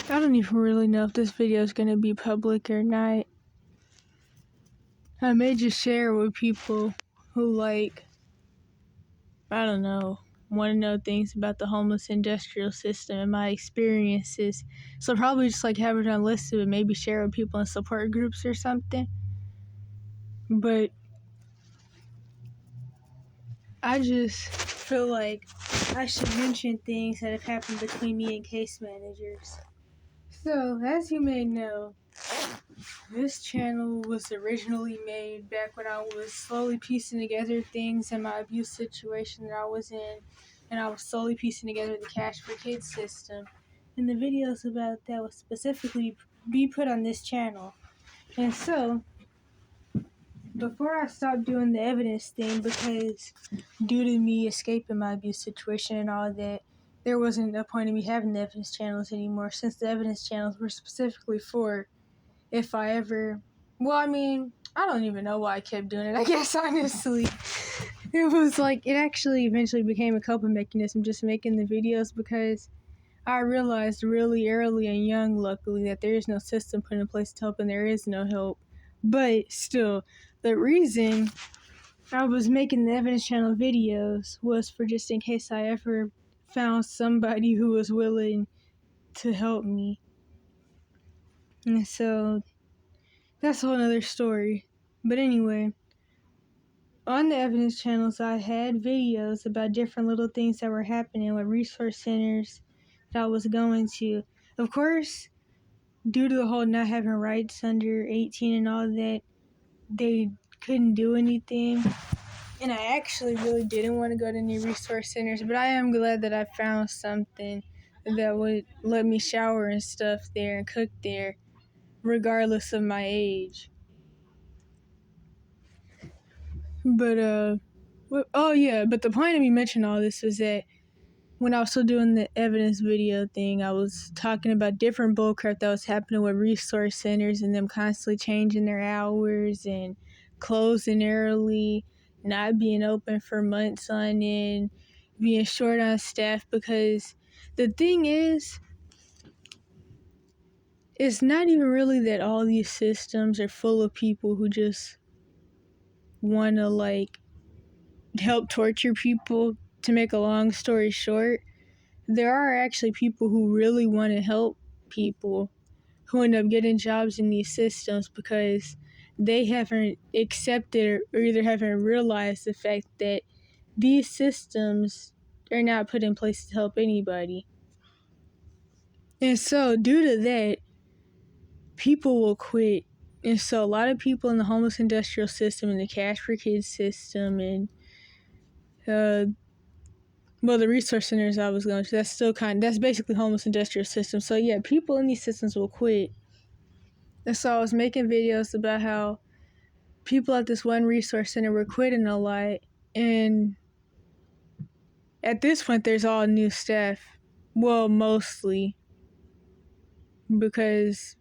I don't even really know if this video is going to be public or not. I may just share it with people who, I don't know, want to know things about the homeless industrial system and my experiences. So probably just have it unlisted and maybe share it with people in support groups or something. But I just feel like I should mention things that have happened between me and case managers. So, as you may know, this channel was originally made back when I was slowly piecing together things in my abuse situation that I was in, and I was slowly piecing together the Cash for Kids system. And the videos about that would specifically be put on this channel. And so, before I stopped doing the evidence thing, because due to me escaping my abuse situation and all that, there wasn't a point in me having the evidence channels anymore, since the evidence channels were specifically for if I ever, I don't even know why I kept doing it. I guess, honestly, it was it actually eventually became a coping mechanism, just making the videos, because I realized really early and young, luckily, that there is no system put in place to help, and there is no help. But still, the reason I was making the evidence channel videos was for just in case I ever found somebody who was willing to help me. And so that's a whole other story. But anyway, on the evidence channels, I had videos about different little things that were happening with resource centers that I was going to. Of course, due to the whole not having rights under 18 and all that, they couldn't do anything. And I actually really didn't want to go to any resource centers, but I am glad that I found something that would let me shower and stuff there and cook there, regardless of my age. But, but the point of me mentioning all this was that when I was still doing the evidence video thing, I was talking about different bullcrap that was happening with resource centers and them constantly changing their hours and closing early, not being open for months on end, being short on staff, because the thing is, it's not even really that all these systems are full of people who just want to help torture people. To make a long story short, there are actually people who really want to help people who end up getting jobs in these systems because they haven't accepted or either haven't realized the fact that these systems are not put in place to help anybody. And so due to that, people will quit. And so a lot of people in the homeless industrial system and the Cash for Kids system and the resource centers I was going to, that's basically homeless industrial system. So yeah, people in these systems will quit. And so I was making videos about how people at this one resource center were quitting a lot. And at this point, there's all new staff. Well, mostly. Because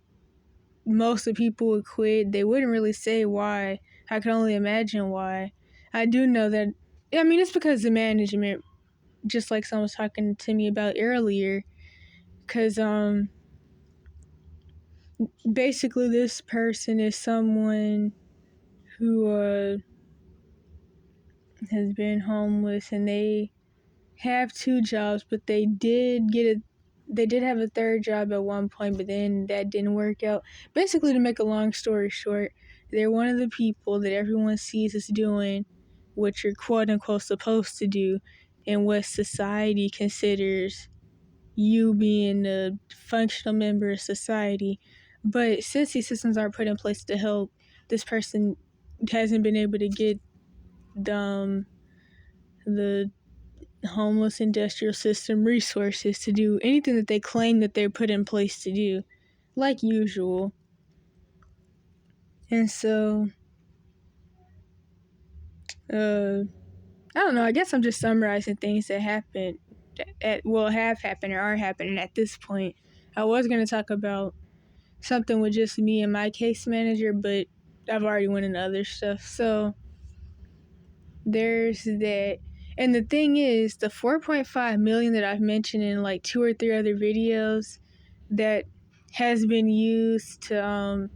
most of the people would quit. They wouldn't really say why. I can only imagine why. I do know that, it's because the management, just like someone was talking to me about earlier, because basically this person is someone who has been homeless, and they have 2 jobs, but they did have a 3rd job at one point, but then that didn't work out. Basically, to make a long story short, they're one of the people that everyone sees as doing what you're quote unquote supposed to do and what society considers you being a functional member of society. But since these systems aren't put in place to help, this person hasn't been able to get the homeless industrial system resources to do anything that they claim that they're put in place to do, like usual. And so, I don't know, I guess I'm just summarizing things that happened, have happened or are happening at this point. I was going to talk about something with just me and my case manager, but I've already went into other stuff. So, there's that. And the thing is, the 4.5 million that I've mentioned in 2 or 3 other videos, that has been used to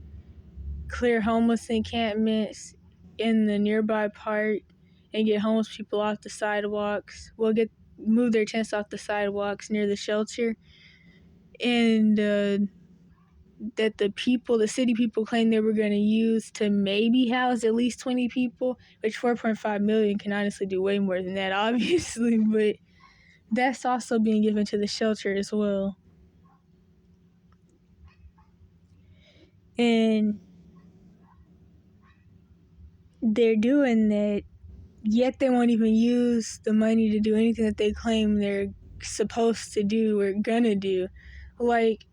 clear homeless encampments in the nearby park and get homeless people off the sidewalks. Move their tents off the sidewalks near the shelter, and that the city people claim they were going to use to maybe house at least 20 people, which 4.5 million can honestly do way more than that, obviously, but that's also being given to the shelter as well. And they're doing that, yet they won't even use the money to do anything that they claim they're supposed to do or gonna do. Like,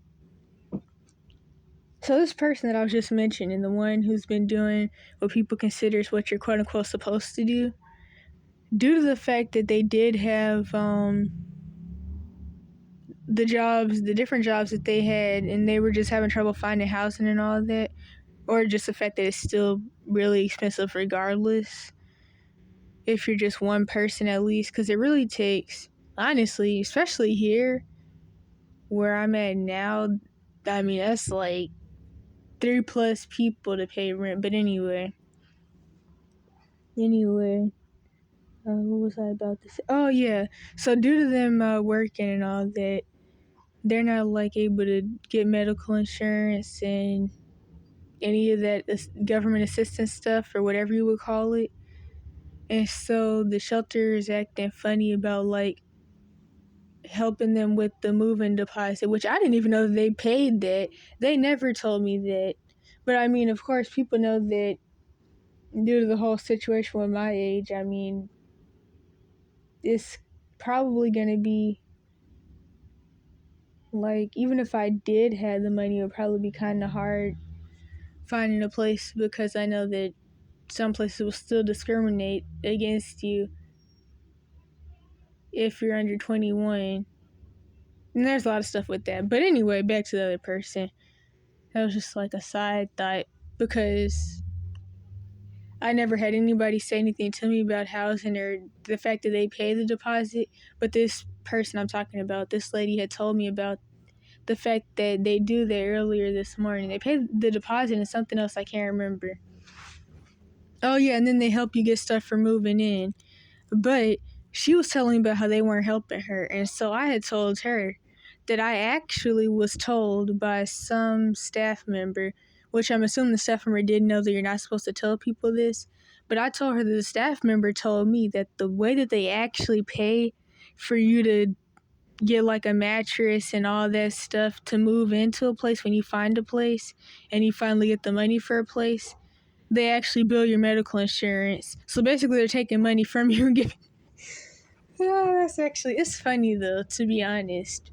so this person that I was just mentioning, the one who's been doing what people consider is what you're quote unquote supposed to do, due to the fact that they did have the different jobs that they had, and they were just having trouble finding housing and all of that, or just the fact that it's still really expensive regardless, if you're just one person at least, because it really takes, honestly, especially here where I'm at now, I mean, that's like 3+ people to pay rent. But anyway, what was I about to say? Oh yeah, so due to them working and all that, they're not like able to get medical insurance and any of that government assistance stuff or whatever you would call it. And so the shelter is acting funny about like helping them with the move-in deposit, which I didn't even know they paid that. They never told me that. But I mean, of course, people know that due to the whole situation with my age, I mean, it's probably going to be like, even if I did have the money, it would probably be kind of hard finding a place, because I know that some places will still discriminate against you if you're under 21. And there's a lot of stuff with that. But anyway, back to the other person. That was just like a side thought, because I never had anybody say anything to me about housing or the fact that they pay the deposit. But this person I'm talking about, this lady had told me about the fact that they do that earlier this morning. They pay the deposit and something else I can't remember. Oh yeah, and then they help you get stuff for moving in. But she was telling me about how they weren't helping her, and so I had told her that I actually was told by some staff member, which I'm assuming the staff member didn't know that you're not supposed to tell people this, but I told her that the staff member told me that the way that they actually pay for you to get like a mattress and all that stuff to move into a place, when you find a place and you finally get the money for a place, they actually bill your medical insurance. So basically they're taking money from you and giving. Oh, it's funny though, to be honest.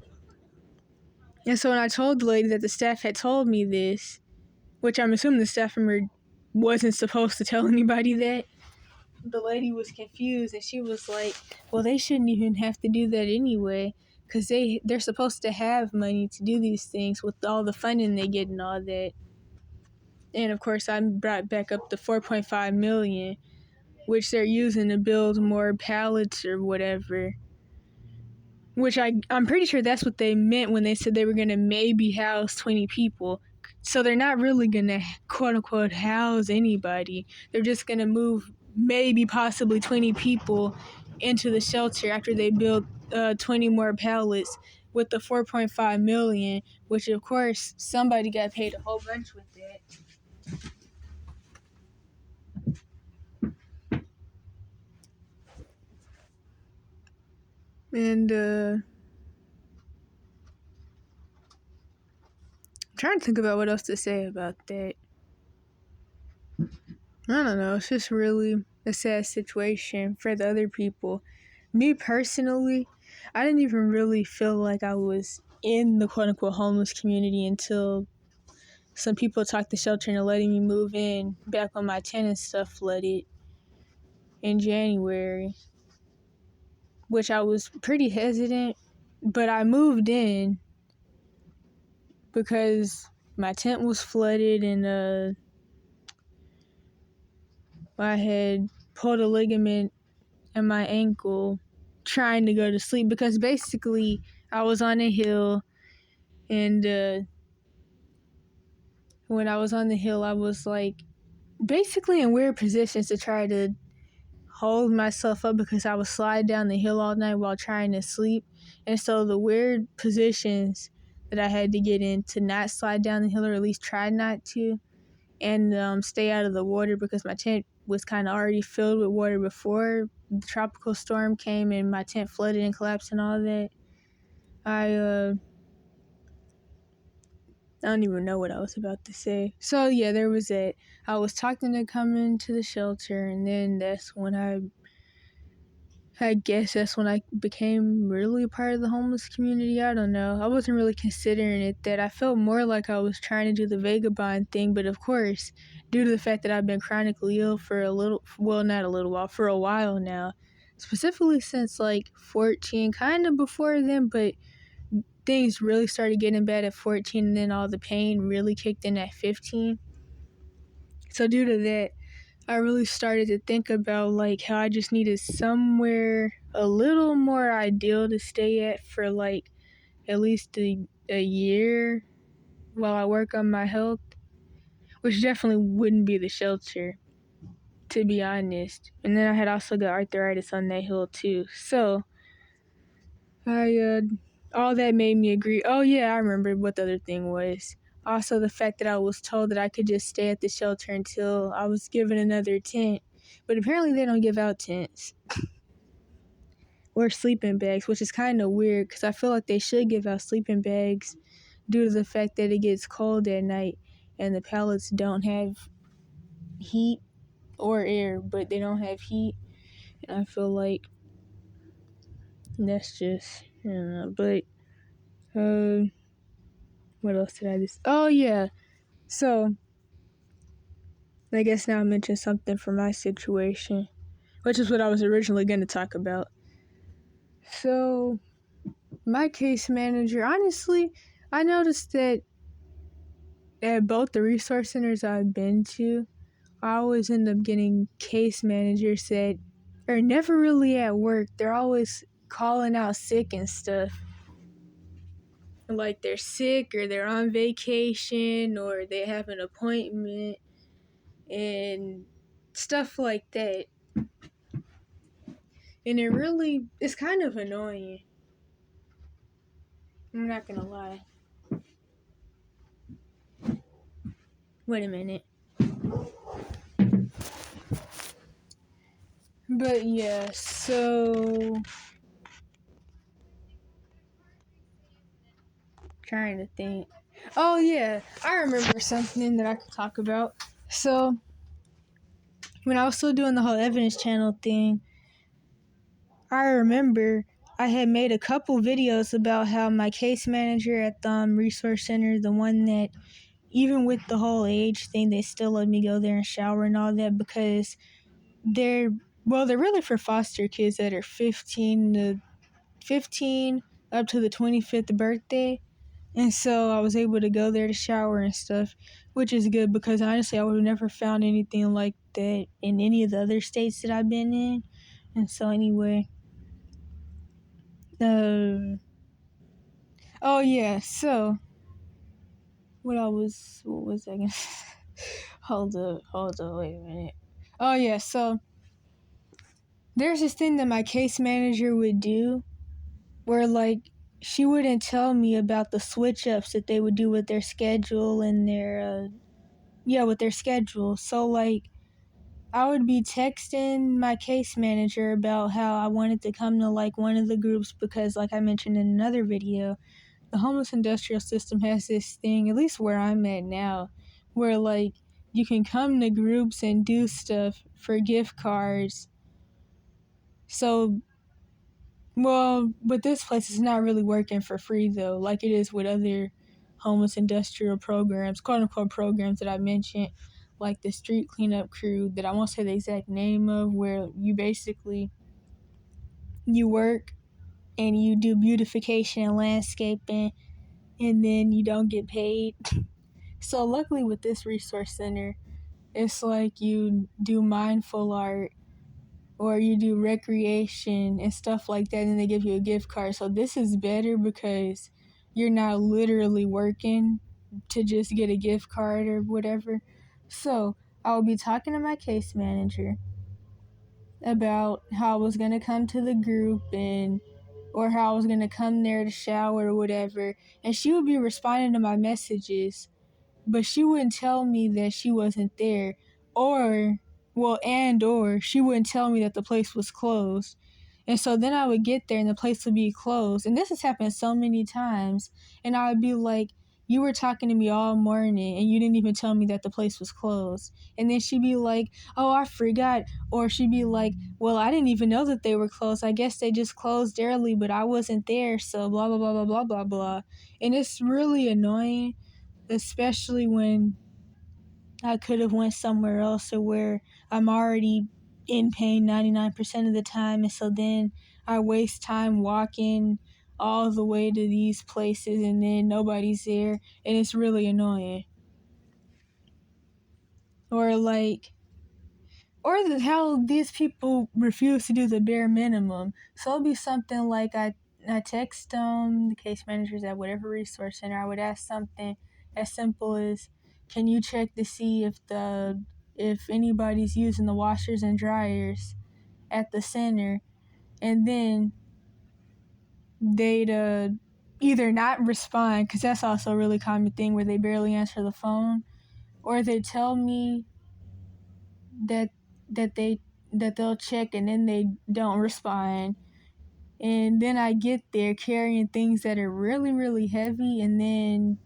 And so when I told the lady that the staff had told me this, which I'm assuming the staff member wasn't supposed to tell anybody that, the lady was confused and she was like, well, they shouldn't even have to do that anyway, because they're supposed to have money to do these things with all the funding they get and all that. And of course I brought back up the 4.5 million, which they're using to build more pallets or whatever. Which I'm pretty sure that's what they meant when they said they were going to maybe house 20 people. So they're not really going to quote unquote house anybody. They're just going to move maybe possibly 20 people into the shelter after they build 20 more pallets with the 4.5 million, which of course somebody got paid a whole bunch with that. And I'm trying to think about what else to say about that. I don't know. It's just really a sad situation for the other people. Me personally, I didn't even really feel like I was in the quote unquote homeless community until some people talked the shelter into letting me move in back when my tenant stuff flooded in January, which I was pretty hesitant, but I moved in because my tent was flooded and I had pulled a ligament in my ankle trying to go to sleep, because basically I was on a hill And when I was on the hill, I was like basically in weird positions to try to hold myself up because I would slide down the hill all night while trying to sleep. And so the weird positions that I had to get in to not slide down the hill, or at least try not to, and stay out of the water because my tent was kind of already filled with water before the tropical storm came and my tent flooded and collapsed and all that. I don't even know what I was about to say. So yeah, there was it. I was talking to come into the shelter, and then that's when I guess that's when I became really a part of the homeless community. I don't know. I wasn't really considering it that. I felt more like I was trying to do the vagabond thing, but of course, due to the fact that I've been chronically ill for not a little while, for a while now, specifically since like 14, kind of before then, but things really started getting bad at 14, and then all the pain really kicked in at 15. So due to that, I really started to think about like how I just needed somewhere a little more ideal to stay at for like at least a year while I work on my health, which definitely wouldn't be the shelter, to be honest. And then I had also got arthritis on that hill too. So all that made me agree. Oh yeah, I remembered what the other thing was. Also the fact that I was told that I could just stay at the shelter until I was given another tent. But apparently they don't give out tents or sleeping bags, which is kind of weird because I feel like they should give out sleeping bags due to the fact that it gets cold at night and the pallets don't have heat or air, but they don't have heat. And I feel like that's just, I don't know. But what else did I just? Oh yeah. So I guess now I mentioned something from my situation, which is what I was originally going to talk about. So my case manager, honestly, I noticed that at both the resource centers I've been to, I always end up getting case managers that are never really at work. They're always calling out sick and stuff. Like they're sick or they're on vacation or they have an appointment and stuff like that. And it's kind of annoying. I'm not gonna lie. Wait a minute. But yeah, so trying to think. Oh yeah, I remember something that I could talk about. So when I was still doing the whole evidence channel thing, I remember I had made a couple videos about how my case manager at the resource center, the one that even with the whole age thing, they still let me go there and shower and all that because they're really for foster kids that are 15 up to the 25th birthday. And so I was able to go there to shower and stuff, which is good because honestly, I would have never found anything like that in any of the other states that I've been in. And so anyway, oh yeah, so what was I gonna hold up, wait a minute. Oh yeah, so there's this thing that my case manager would do where like she wouldn't tell me about the switch ups that they would do with their schedule and with their schedule. So like I would be texting my case manager about how I wanted to come to like one of the groups because like I mentioned in another video, the homeless industrial system has this thing, at least where I'm at now, where like you can come to groups and do stuff for gift cards. So but this place is not really working for free though, like it is with other homeless industrial programs, quote unquote programs that I mentioned, like the street cleanup crew that I won't say the exact name of, where you work and you do beautification and landscaping and then you don't get paid. So luckily with this resource center, it's like you do mindful art or you do recreation and stuff like that and they give you a gift card. So this is better because you're not literally working to just get a gift card or whatever. So I would be talking to my case manager about how I was gonna come to the group or how I was gonna come there to shower or whatever, and she would be responding to my messages, but she wouldn't tell me that she wasn't there, or she wouldn't tell me that the place was closed. And so then I would get there and the place would be closed. And this has happened so many times. And I would be like, you were talking to me all morning and you didn't even tell me that the place was closed. And then she'd be like, oh, I forgot. Or she'd be like, well, I didn't even know that they were closed. I guess they just closed early, but I wasn't there. So blah, blah, blah, blah, blah, blah, blah. And it's really annoying, especially when I could have went somewhere else or where I'm already in pain 99% of the time, and so then I waste time walking all the way to these places and then nobody's there, and it's really annoying. Or how these people refuse to do the bare minimum. So it'll be something like I text the case managers at whatever resource center. I would ask something as simple as, can you check to see if anybody's using the washers and dryers at the center? And then they'd either not respond, because that's also a really common thing where they barely answer the phone, or they tell me that they'll check and then they don't respond. And then I get there carrying things that are really, really heavy, and then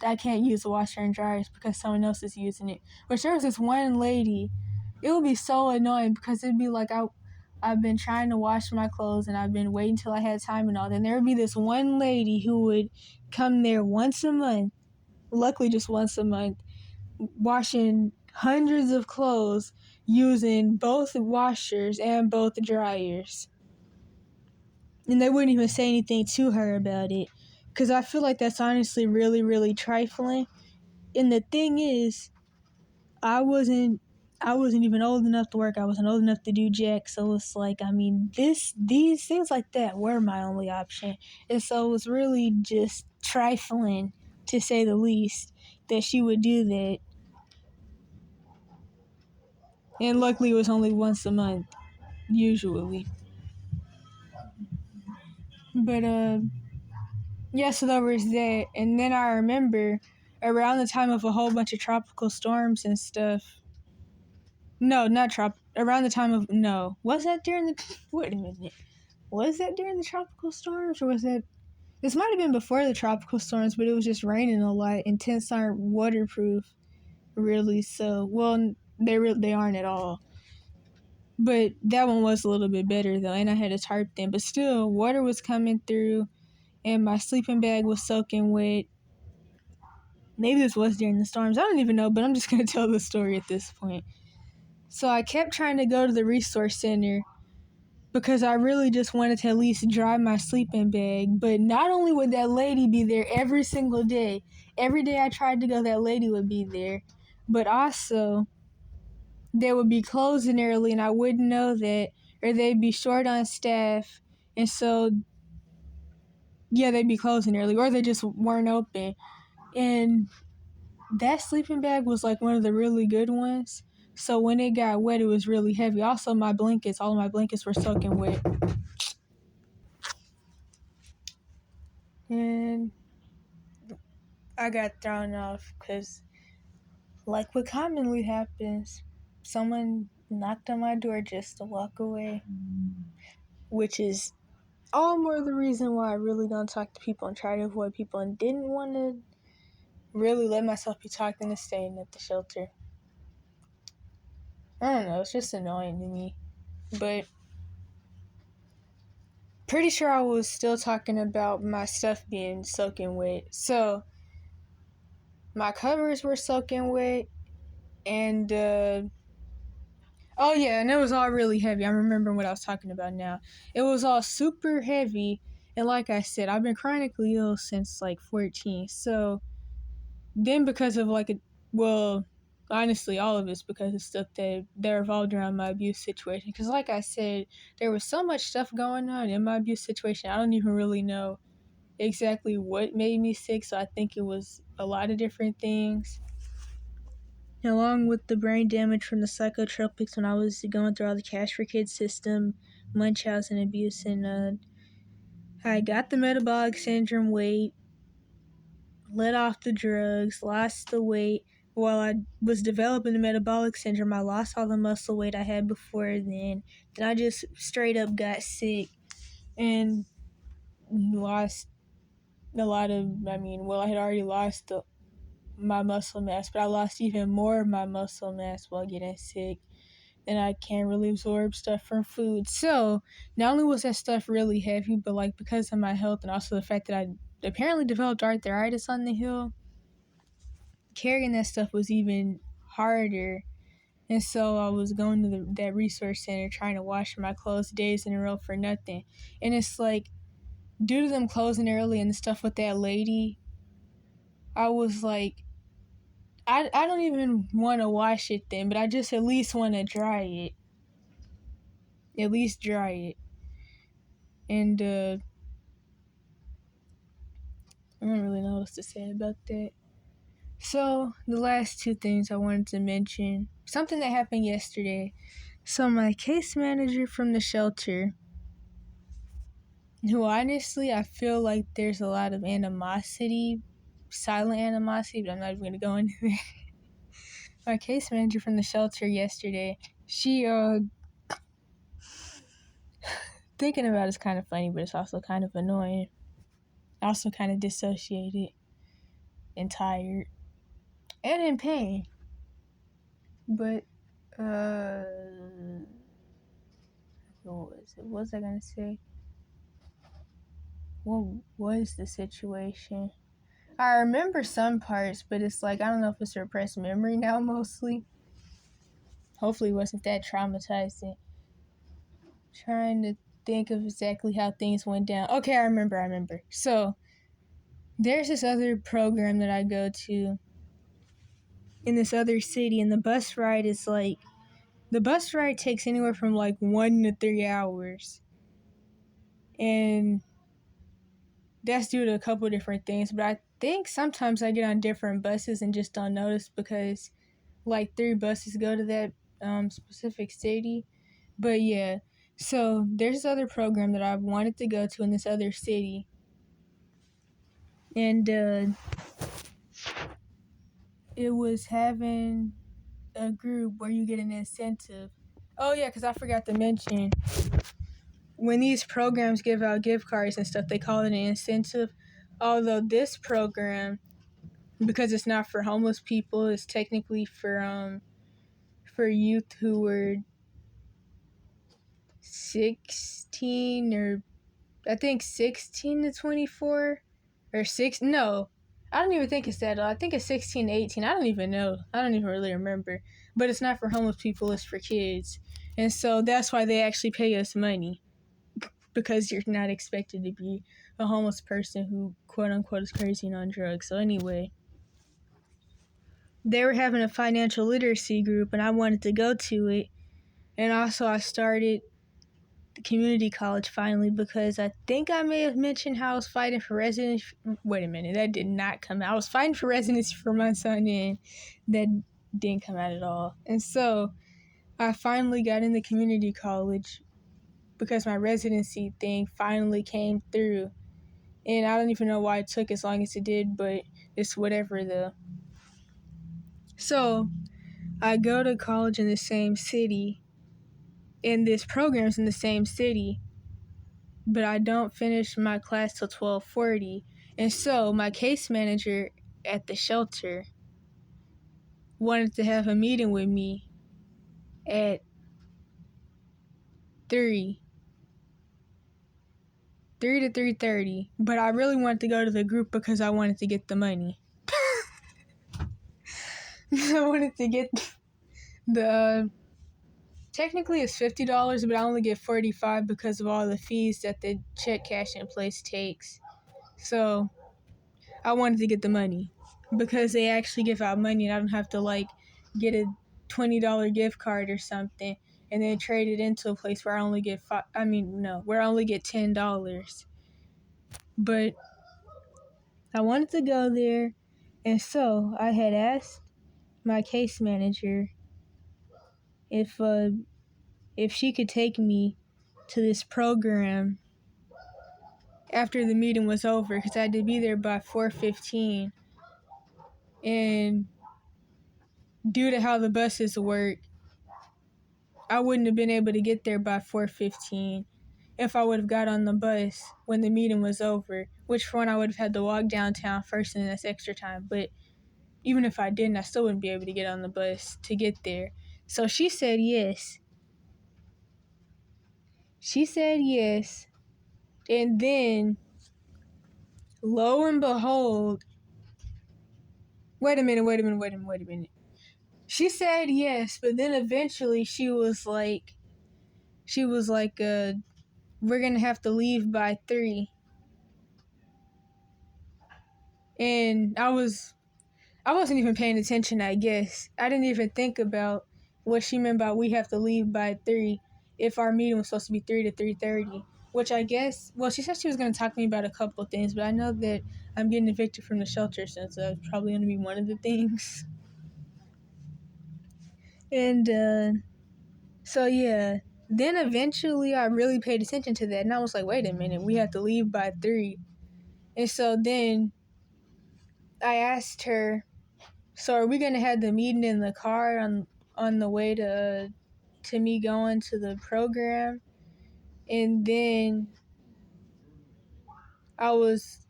I can't use the washer and dryers because someone else is using it. Which there was this one lady, it would be so annoying because it'd be like I've been trying to wash my clothes and I've been waiting till I had time and all. Then there would be this one lady who would come there once a month, luckily just once a month, washing hundreds of clothes using both washers and both dryers. And they wouldn't even say anything to her about it, because I feel like that's honestly really, really trifling. And the thing is, I wasn't even old enough to work. I wasn't old enough to do jack. So it's like, I mean, these things like that were my only option. And so it was really just trifling, to say the least, that she would do that. And luckily it was only once a month, usually. But, yeah, so there was that. And then I remember around the time of a whole bunch of tropical storms and stuff. No, not around the time of, no. Was that during wait a minute. Was that during the tropical storms, or was that, this might have been before the tropical storms, but it was just raining a lot, and tents aren't waterproof, really, so, well, they aren't at all. But that one was a little bit better, though, and I had a tarp then, but still, water was coming through, and my sleeping bag was soaking wet. Maybe this was during the storms, I don't even know, but I'm just going to tell the story at this point. So I kept trying to go to the resource center, because I really just wanted to at least dry my sleeping bag. But not only would that lady be there every single day, every day I tried to go, that lady would be there, but also they would be closing early and I wouldn't know that, or they'd be short on staff, and so, yeah, they'd be closing early, or they just weren't open. And that sleeping bag was like one of the really good ones, so when it got wet, it was really heavy. Also, all of my blankets were soaking wet. And I got thrown off because, like what commonly happens, someone knocked on my door just to walk away, which is all more the reason why I really don't talk to people and try to avoid people, and didn't want to really let myself be talked into staying at the shelter. I don't know, it's just annoying to me. But pretty sure I was still talking about my stuff being soaking wet. So my covers were soaking wet, and oh yeah, and it was all really heavy. I'm remembering what I was talking about now. It was all super heavy, and like I said, I've been chronically ill since like 14. So then, because of honestly, all of it's because of stuff that revolved around my abuse situation. Because like I said, there was so much stuff going on in my abuse situation, I don't even really know exactly what made me sick, so I think it was a lot of different things. Along with the brain damage from the psychotropics when I was going through all the Cash for Kids system, Munchausen abuse, and I got the metabolic syndrome weight, let off the drugs, lost the weight. While I was developing the metabolic syndrome, I lost all the muscle weight I had before then. Then I just straight up got sick and lost a lot of, I had already lost my muscle mass, but I lost even more of my muscle mass while getting sick. And I can't really absorb stuff from food. So not only was that stuff really heavy, but like because of my health and also the fact that I apparently developed arthritis on the hill, carrying that stuff was even harder. And so I was going to that resource center trying to wash my clothes days in a row for nothing. And it's like, due to them closing early and the stuff with that lady, I was like, I don't even want to wash it then, but I just at least want to dry it. At least dry it. And I don't really know what to say about that. So the last two things I wanted to mention, something that happened yesterday. So my case manager from the shelter, who honestly I feel like there's a lot of animosity, silent animosity, but I'm not even going to go into that. My case manager from the shelter yesterday, she, thinking about it's kind of funny, but it's also kind of annoying. Also kind of dissociated and tired and in pain. But, what was I going to say? What was the situation? I remember some parts, but it's like, I don't know if it's repressed memory now mostly. Hopefully it wasn't that traumatizing. Trying to think of exactly how things went down. Okay, I remember. So, there's this other program that I go to in this other city, and the bus ride takes anywhere from like 1 to 3 hours. And that's due to a couple different things, but I think sometimes I get on different buses and just don't notice because like 3 buses go to that specific city. But yeah, so there's this other program that I've wanted to go to in this other city, and it was having a group where you get an incentive. Oh yeah, because I forgot to mention, when these programs give out gift cards and stuff, they call it an incentive. Although this program, because it's not for homeless people, it's technically for youth who were 16 or I think 16 to 24 or 6. No, I don't even think it's that old. I think it's 16 to 18. I don't even know. I don't even really remember. But it's not for homeless people. It's for kids. And so that's why they actually pay us money, because you're not expected to be a homeless person who quote unquote is crazy and on drugs. So anyway, they were having a financial literacy group and I wanted to go to it. And also I started community college finally, because I think I may have mentioned how I was fighting for residency. Wait a minute, that did not come out. I was fighting for residency for my son, and that didn't come out at all. And so I finally got into community college because my residency thing finally came through. And I don't even know why it took as long as it did, but it's whatever though. So I go to college in the same city, and this program's in the same city, but I don't finish my class till 12:40. And so my case manager at the shelter wanted to have a meeting with me at 3 to 3:30, but I really wanted to go to the group because I wanted to get the money. I wanted to get the technically it's $50, but I only get $45 because of all the fees that the check cash in place takes. So I wanted to get the money because they actually give out money and I don't have to like get a $20 gift card or something and then trade it into a place where I only get where I only get $10. But I wanted to go there, and so I had asked my case manager if she could take me to this program after the meeting was over, because I had to be there by 4:15, and due to how the buses work, I wouldn't have been able to get there by 4:15 if I would have got on the bus when the meeting was over, which for one I would have had to walk downtown first, and that's extra time. But even if I didn't, I still wouldn't be able to get on the bus to get there. So she said yes. She said yes. And then, lo and behold, wait a minute. She said yes, but then eventually she was like, we're gonna have to leave by 3. And I wasn't even paying attention, I guess. I didn't even think about what she meant by we have to leave by 3 if our meeting was supposed to be 3 to 3:30. Which I guess, well, she said she was going to talk to me about a couple of things, but I know that I'm getting evicted from the shelter, so that's probably going to be one of the things. And so, yeah. Then eventually I really paid attention to that, and I was like, wait a minute, we have to leave by 3. And so then I asked her, so are we gonna have the meeting in the car on the way to me going to the program? And then I was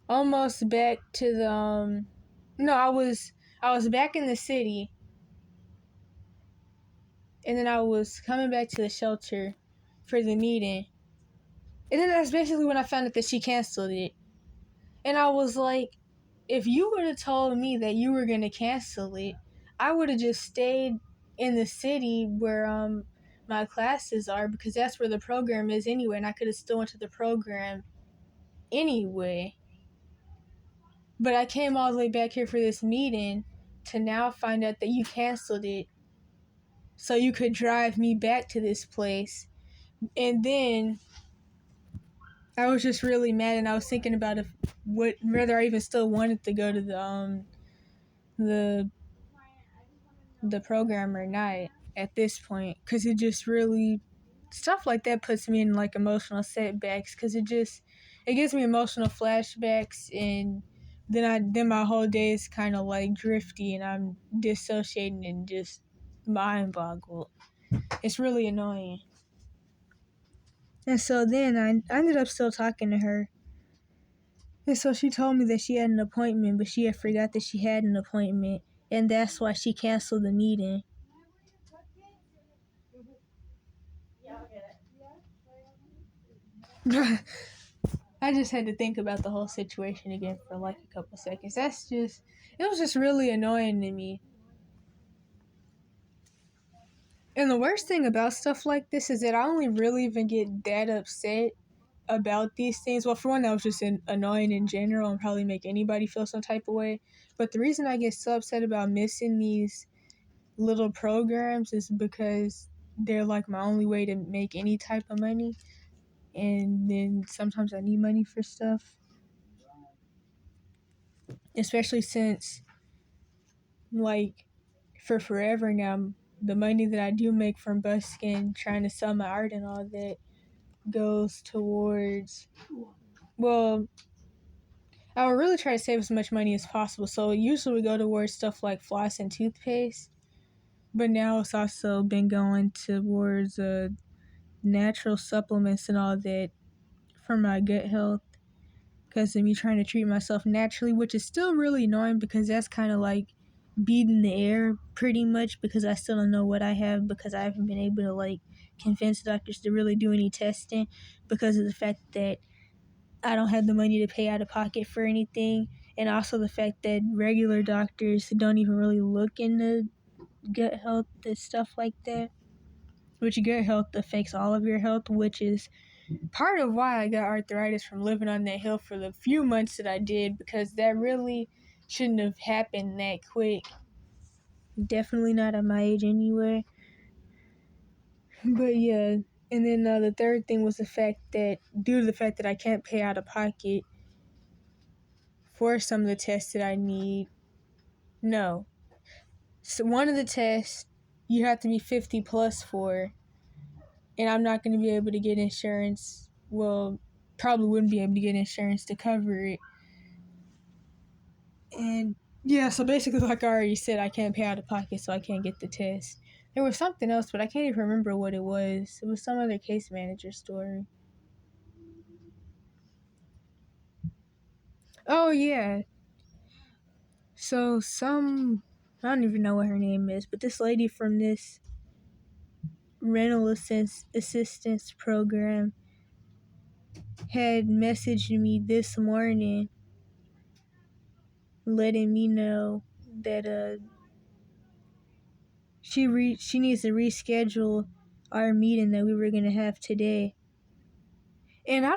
almost back to the no, I was back in the city, and then I was coming back to the shelter for the meeting. And then that's basically when I found out that she canceled it. And I was like, if you would have told me that you were gonna cancel it, I would have just stayed in the city where my classes are, because that's where the program is anyway, and I could have still went to the program anyway. But I came all the way back here for this meeting to now find out that you canceled it so you could drive me back to this place. And then I was just really mad, and I was thinking about whether I even still wanted to go to the program or not at this point, because it just really, stuff like that puts me in like emotional setbacks, because it gives me emotional flashbacks, and then my whole day is kind of like drifty, and I'm dissociating and just mind boggled. It's really annoying. And so then I ended up still talking to her. And so she told me that she had an appointment, but she had forgot that she had an appointment, and that's why she canceled the meeting. I just had to think about the whole situation again for like a couple seconds. It was just really annoying to me. And the worst thing about stuff like this is that I only really even get that upset about these things. Well, for one, that was just annoying in general and probably make anybody feel some type of way. But the reason I get so upset about missing these little programs is because they're like my only way to make any type of money. And then sometimes I need money for stuff. Especially since, like, for forever now, the money that I do make from busking, trying to sell my art and all that, goes towards, well, I would really try to save as much money as possible. So it usually would go towards stuff like floss and toothpaste. But now it's also been going towards natural supplements and all that for my gut health. Because of me trying to treat myself naturally, which is still really annoying because that's kind of like beating the air pretty much, because I still don't know what I have, because I haven't been able to like convince doctors to really do any testing because of the fact that I don't have the money to pay out of pocket for anything, and also the fact that regular doctors don't even really look into gut health and stuff like that, which gut health affects all of your health, which is part of why I got arthritis from living on that hill for the few months that I did, because that really shouldn't have happened that quick. Definitely not at my age anyway. But yeah, and then the third thing was the fact that, due to the fact that I can't pay out of pocket, for some of the tests that I need. No. So one of the tests you have to be 50 plus for, and I'm not going to be able to get insurance. Well, probably wouldn't be able to get insurance to cover it. And yeah, so basically, like I already said, I can't pay out of pocket, so I can't get the test. There was something else, but I can't even remember what it was. It was some other case manager story. Oh, yeah. So I don't even know what her name is, but this lady from this rental assistance program had messaged me this morning letting me know that she needs to reschedule our meeting that we were going to have today. And I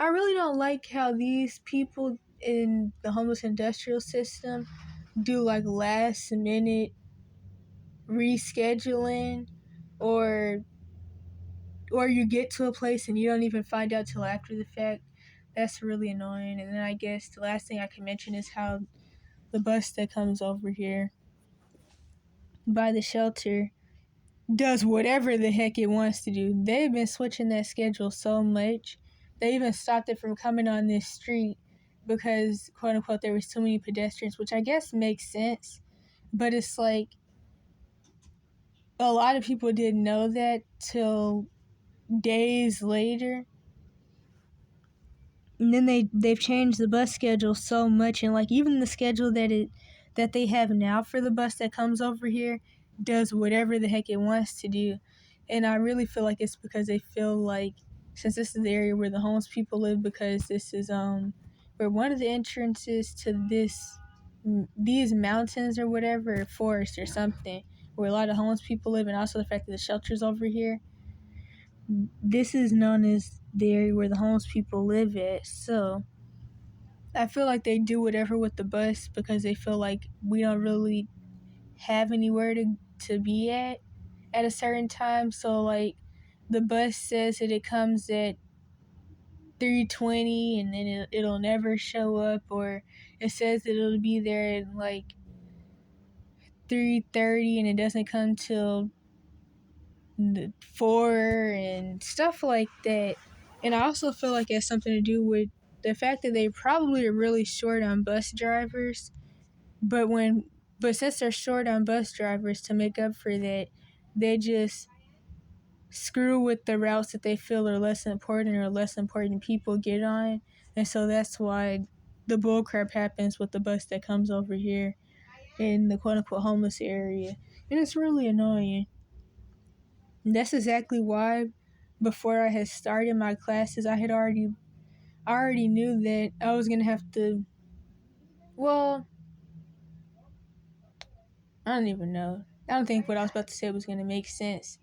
really don't like how these people in the homeless industrial system do like last minute rescheduling, or you get to a place and you don't even find out till after the fact. That's really annoying. And then I guess the last thing I can mention is how the bus that comes over here by the shelter does whatever the heck it wants to do. They've been switching that schedule so much. They even stopped it from coming on this street because, quote unquote, there was too many pedestrians, which I guess makes sense. But it's like a lot of people didn't know that till days later. And then they've changed the bus schedule so much, and like even the schedule that they have now for the bus that comes over here does whatever the heck it wants to do. And I really feel like it's because they feel like, since this is the area where the homeless people live, because this is where one of the entrances to these mountains or whatever, forest or something, where a lot of homeless people live, and also the fact that the shelter's over here. This is known as the area where the homeless people live at. So I feel like they do whatever with the bus because they feel like we don't really have anywhere to be at a certain time. So like the bus says that it comes at 3:20 and then it'll never show up, or it says that it'll be there at like 3:30 and it doesn't come till 4 and stuff like that. And I also feel like it has something to do with the fact that they probably are really short on bus drivers. But since they're short on bus drivers, to make up for that, they just screw with the routes that they feel are less important or less important people get on. And so that's why the bullcrap happens with the bus that comes over here in the quote-unquote homeless area. And it's really annoying. And that's exactly why before I had started my classes, I already knew that I was going to have to, well, I don't even know. I don't think what I was about to say was going to make sense.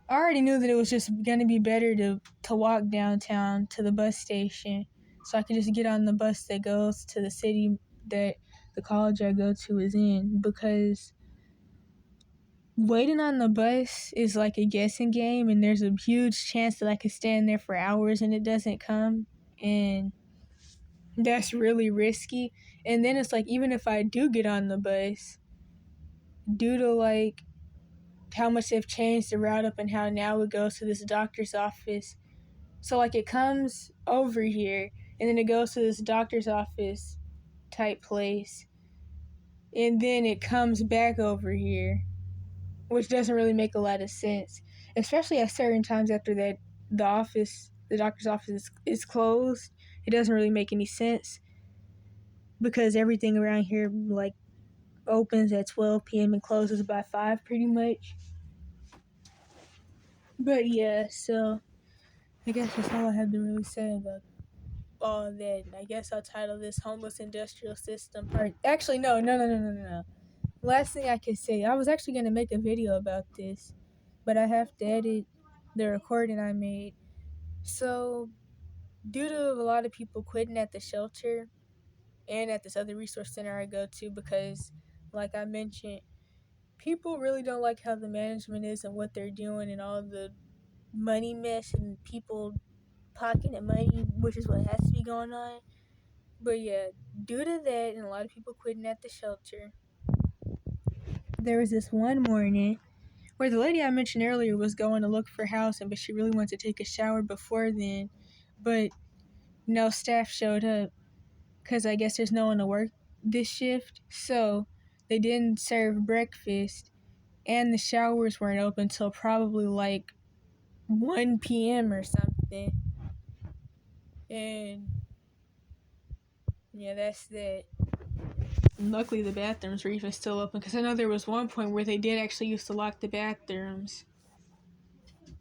I already knew that it was just going to be better to walk downtown to the bus station so I could just get on the bus that goes to the city that the college I go to is in, because waiting on the bus is like a guessing game, and there's a huge chance that I could stand there for hours and it doesn't come, and that's really risky. And then it's like, even if I do get on the bus, due to like how much they've changed the route up and how now it goes to this doctor's office, so like it comes over here and then it goes to this doctor's office type place, and then it comes back over here, which doesn't really make a lot of sense, especially at certain times after that the doctor's office is closed. It doesn't really make any sense because everything around here like opens at 12 p.m. and closes by 5 pretty much. But yeah, so I guess that's all I have to really say about all that. I guess I'll title this Homeless Industrial System Part. Actually, no. Last thing I can say, I was actually going to make a video about this, but I have to edit the recording I made. So, due to a lot of people quitting at the shelter and at this other resource center I go to, because, like I mentioned, people really don't like how the management is and what they're doing and all the money mess and people pocketing money, which is what has to be going on. But yeah, due to that and a lot of people quitting at the shelter, there was this one morning where the lady I mentioned earlier was going to look for housing, but she really wanted to take a shower before then. But no staff showed up because I guess there's no one to work this shift. So they didn't serve breakfast, and the showers weren't open till probably like 1 p.m. or something. And yeah, that's that. Luckily, the bathrooms were even still open because I know there was one point where they did actually used to lock the bathrooms,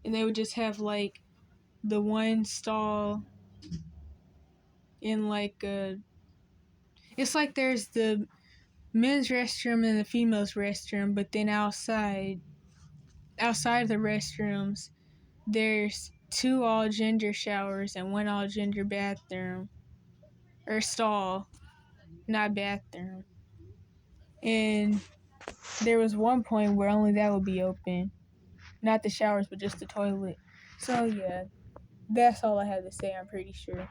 and they would just have like the one stall in like a. It's like there's the men's restroom and the females restroom, but then outside the restrooms, there's two all gender showers and one all gender bathroom or stall, not bathroom. And there was one point where only that would be open. Not the showers, but just the toilet. So yeah, that's all I had to say, I'm pretty sure.